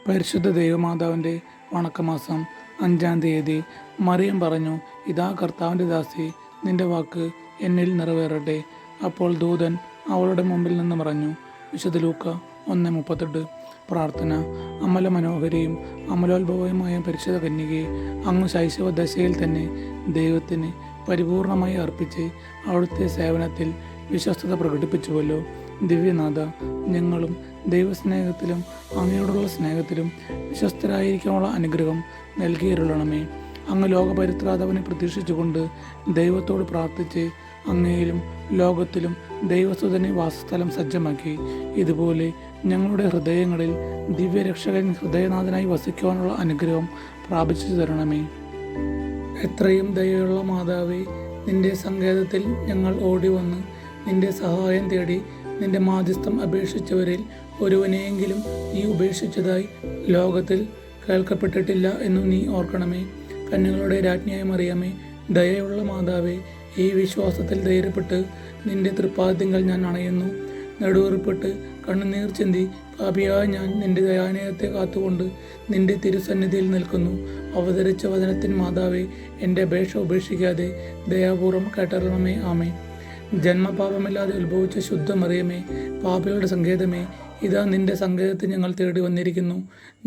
പരിശുദ്ധ ദൈവമാതാവിൻ്റെ വണക്കമാസം 5-ാം തീയതി മറിയം പറഞ്ഞു, ഇതാ കർത്താവിൻ്റെ ദാസി, നിന്റെ വാക്ക് എന്നിൽ നിറവേറട്ടെ. അപ്പോൾ ദൂതൻ അവളുടെ മുമ്പിൽ നിന്ന് പറഞ്ഞു. വിശുദ്ധ ലൂക്ക 1:38. പ്രാർത്ഥന. അമല മനോഹരിയും അമലോത്ഭവയുമായ പരിശുദ്ധ കന്യകയെ, അങ്ങ് ശൈശവ ദശയിൽ തന്നെ ദൈവത്തിന് പരിപൂർണമായി അർപ്പിച്ച് അവിടുത്തെ സേവനത്തിൽ വിശ്വസ്തത പ്രകടിപ്പിച്ചുവല്ലോ. ദിവ്യനാഥ, ഞങ്ങളും ദൈവസ്നേഹത്തിലും അങ്ങയോടുള്ള സ്നേഹത്തിലും വിശ്വസ്തരായിരിക്കാനുള്ള അനുഗ്രഹം നൽകിയരുളണമേ. അങ്ങ് ലോകപരിത്രാതാവിനെ പ്രതീക്ഷിച്ചുകൊണ്ട് ദൈവത്തോട് പ്രാർത്ഥിച്ച് അങ്ങയിലും ലോകത്തിലും ദൈവസുതനെ വാസസ്ഥലം സജ്ജമാക്കി. ഇതുപോലെ ഞങ്ങളുടെ ഹൃദയങ്ങളിൽ ദിവ്യരക്ഷകൻ ഹൃദയനാഥനായി വസിക്കുവാനുള്ള അനുഗ്രഹം പ്രാപിച്ചു തരണമേ. എത്രയും ദയയുള്ള മാതാവേ, നിന്റെ സങ്കേതത്തിൽ ഞങ്ങൾ ഓടി വന്ന് നിന്റെ സഹായം തേടി നിന്റെ മാധ്യസ്ഥം അപേക്ഷിച്ചവരിൽ ഒരുവനെയെങ്കിലും നീ ഉപേക്ഷിച്ചതായി ലോകത്തിൽ കേൾക്കപ്പെട്ടിട്ടില്ല എന്നു നീ ഓർക്കണമേ. കന്യകളുടെ രാജ്ഞിയായ മറിയമേ, ദയയുള്ള മാതാവേ, ഈ വിശ്വാസത്തിൽ ധൈര്യപ്പെട്ട് നിന്റെ തൃപ്പാദ്യങ്ങൾ ഞാൻ അണയുന്നു. നെടുവേർപ്പെട്ട് കണ്ണുനീർ ചിന്തി പാപിയായ ഞാൻ നിന്റെ ദയാനയത്തെ കാത്തുകൊണ്ട് നിന്റെ തിരുസന്നിധിയിൽ നിൽക്കുന്നു. അവതരിച്ച വചനത്തിൻ മാതാവേ, എൻ്റെ അപേക്ഷ ഉപേക്ഷിക്കാതെ ദയാപൂർവം കേട്ടറിയണമേ. ആമേ. ജന്മപാപമില്ലാതെ ഉത്ഭവിച്ച ശുദ്ധ മറിയമേ, പാപികളുടെ സങ്കേതമേ, ഇതാ നിന്റെ സങ്കേതത്തിൽ ഞങ്ങൾ തേടി വന്നിരിക്കുന്നു.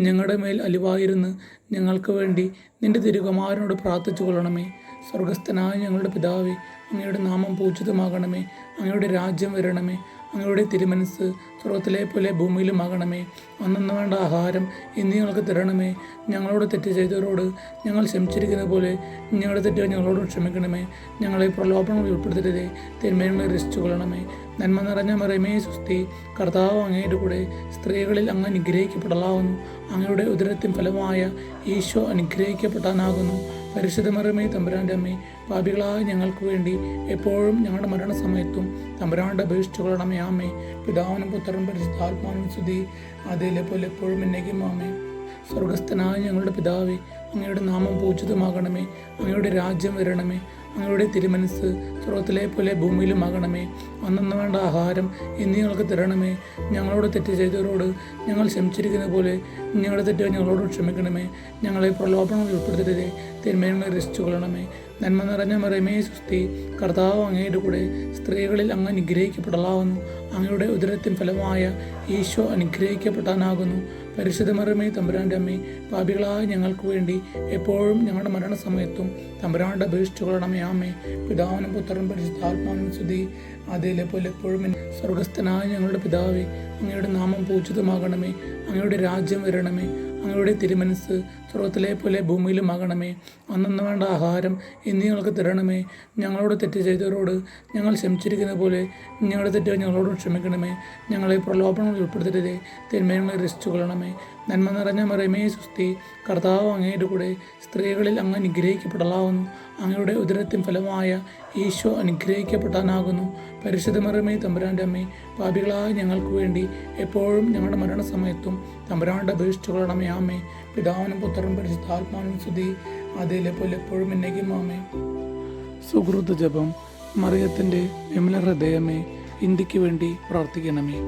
ഞങ്ങളുടെ മേൽ അലിവായിരുന്ന് ഞങ്ങൾക്ക് വേണ്ടി നിന്റെ തിരുകുമാരനോട് പ്രാർത്ഥിച്ചു കൊള്ളണമേ. സ്വർഗസ്ഥനായ ഞങ്ങളുടെ പിതാവേ, അങ്ങയുടെ നാമം പൂജിതമാകണമേ. അങ്ങയുടെ രാജ്യം വരണമേ. അങ്ങയുടെ തിരുമനസ് സ്വർഗത്തിലെ പോലെ ഭൂമിയിലുമാകണമേ. അന്നു വേണ്ട ആഹാരം ഇന്ന് ഞങ്ങൾക്ക് തരണമേ. ഞങ്ങളോട് തെറ്റ് ചെയ്തവരോട് ഞങ്ങൾ ക്ഷമിച്ചിരിക്കുന്ന പോലെ ഞങ്ങളുടെ തെറ്റുകൾ ഞങ്ങളോട് ക്ഷമിക്കണമേ. ഞങ്ങളെ പ്രലോഭനങ്ങൾ ഉൾപ്പെടുത്തരുതേ, തിന്മകളെ രക്ഷിച്ചു കൊള്ളണമേ. നന്മ നിറഞ്ഞ മറിയമേ സ്വസ്തി, കർത്താവ് അങ്ങയുടെ കൂടെ സ്ത്രീകളിൽ അങ്ങ് അനുഗ്രഹിക്കപ്പെടലാവുന്നു. അങ്ങയുടെ ഉദരത്തിൻ ഫലമായ ഈശോ അനുഗ്രഹിക്കപ്പെടാനാകുന്നു. പരിശുദ്ധ മറിയമേ, തമ്പുരാൻ്റെ അമ്മേ, പാപികളായ ഞങ്ങൾക്ക് വേണ്ടി എപ്പോഴും ഞങ്ങളുടെ മരണസമയത്തും തമ്പുരാൻ്റെ അപേക്ഷിച്ചു കൊള്ളണമേ. ആമേ. പിതാവിനും പുത്രനും പരിശുദ്ധാത്മാവിനും സ്തുതി, അതിലെ പോലെ എപ്പോഴും എന്നേക്കും. ആമേ. സ്വർഗസ്ഥനായ ഞങ്ങളുടെ പിതാവേ, അങ്ങയുടെ നാമം പൂജിതമാകണമേ. അങ്ങയുടെ രാജ്യം വരണമേ. അങ്ങയുടെ തിരുമനസ് സ്വർഗത്തിലെ പോലെ ഭൂമിയിലുമാകണമേ. അന്നു വേണ്ട ആഹാരം ഇന്ന് ഞങ്ങൾക്ക് തരണമേ. ഞങ്ങളോട് തെറ്റ് ചെയ്തവരോട് ഞങ്ങൾ ക്ഷമിച്ചിരിക്കുന്ന പോലെ ഞങ്ങളുടെ തെറ്റുകൾ ഞങ്ങളോട് ക്ഷമിക്കണമേ. ഞങ്ങളെ പ്രലോഭനങ്ങൾ ഉൾപ്പെടുത്തരുതേ, തിന്മകളെ രക്ഷിച്ചു കൊള്ളണമേ. നന്മ നിറഞ്ഞ മറിയമേ സ്വസ്തി, കർത്താവ് അങ്ങയുടെ കൂടെ സ്ത്രീകളിൽ അങ്ങ് അനുഗ്രഹിക്കപ്പെടലാവുന്നു. അങ്ങയുടെ ഉദരത്തിൻ ഫലമായ ഈശോ അനുഗ്രഹിക്കപ്പെടാനാകുന്നു. പരിശുദ്ധ മറിയമേ, തമ്പുരാൻ്റെ അമ്മേ, പാപികളായ ഞങ്ങൾക്ക് വേണ്ടി എപ്പോഴും ഞങ്ങളുടെ മരണസമയത്തും തമ്പുരാൻ്റെ അപേക്ഷിച്ചു കൊള്ളണമേ. ആമേ. പിതാവിനും പുത്രനും പരിശുദ്ധാത്മാവിനും സ്തുതി, അതിലെ പോലെ എപ്പോഴും. സ്വർഗസ്ഥനായ ഞങ്ങളുടെ പിതാവേ, അങ്ങയുടെ നാമം പൂജിതമാകണമേ. അങ്ങയുടെ രാജ്യം വരണമേ. അങ്ങയുടെ തിരുമനസ് സ്വർഗത്തിലെ പോലെ ഭൂമിയിലുമാകണമേ. അന്നു വേണ്ട ആഹാരം ഇന്ന് ഞങ്ങൾക്ക് തരണമേ. ഞങ്ങളോട് തെറ്റ് ചെയ്തവരോട് ഞങ്ങൾ ക്ഷമിച്ചിരിക്കുന്ന പോലെ ഞങ്ങളുടെ തെറ്റുകൾ ഞങ്ങളോട് ക്ഷമിക്കണമേ. ഞങ്ങളെ പ്രലോഭനങ്ങൾ ഉൾപ്പെടുത്തരുതേ, തിന്മകളെ രക്ഷിച്ചു കൊള്ളണമേ. നന്മ നിറഞ്ഞ മറിയമേ സ്വസ്തി, കർത്താവ് അങ്ങയുടെ കൂടെ സ്ത്രീകളിൽ അങ്ങ് അനുഗ്രഹിക്കപ്പെടലാവുന്നു. അങ്ങയുടെ ഉദരത്തിൻ ഫലമായ ഈശോ അനുഗ്രഹിക്കപ്പെടാനാകുന്നു. പരിശുദ്ധ മറിയമേ, തമ്പുരാൻ്റെ അമ്മേ, പാപികളായ ഞങ്ങൾക്ക് വേണ്ടി എപ്പോഴും ഞങ്ങളുടെ മരണസമയത്തും തമ്പുരാൻ്റെ അപേക്ഷിച്ചു കൊള്ളണമേ. ആമേ. പിതാവിനും പുത്രനും പരിശുദ്ധാത്മാവിനും സ്തുതി, അതിലെ പോലെ എപ്പോഴും എന്നേക്കും. ആമേ. സുഹൃത്ത് ജപം. മറിയത്തിൻ്റെ വിമല ഹൃദയമേ, ഇന്ത്യക്ക് വേണ്ടി പ്രാർത്ഥിക്കണമേ.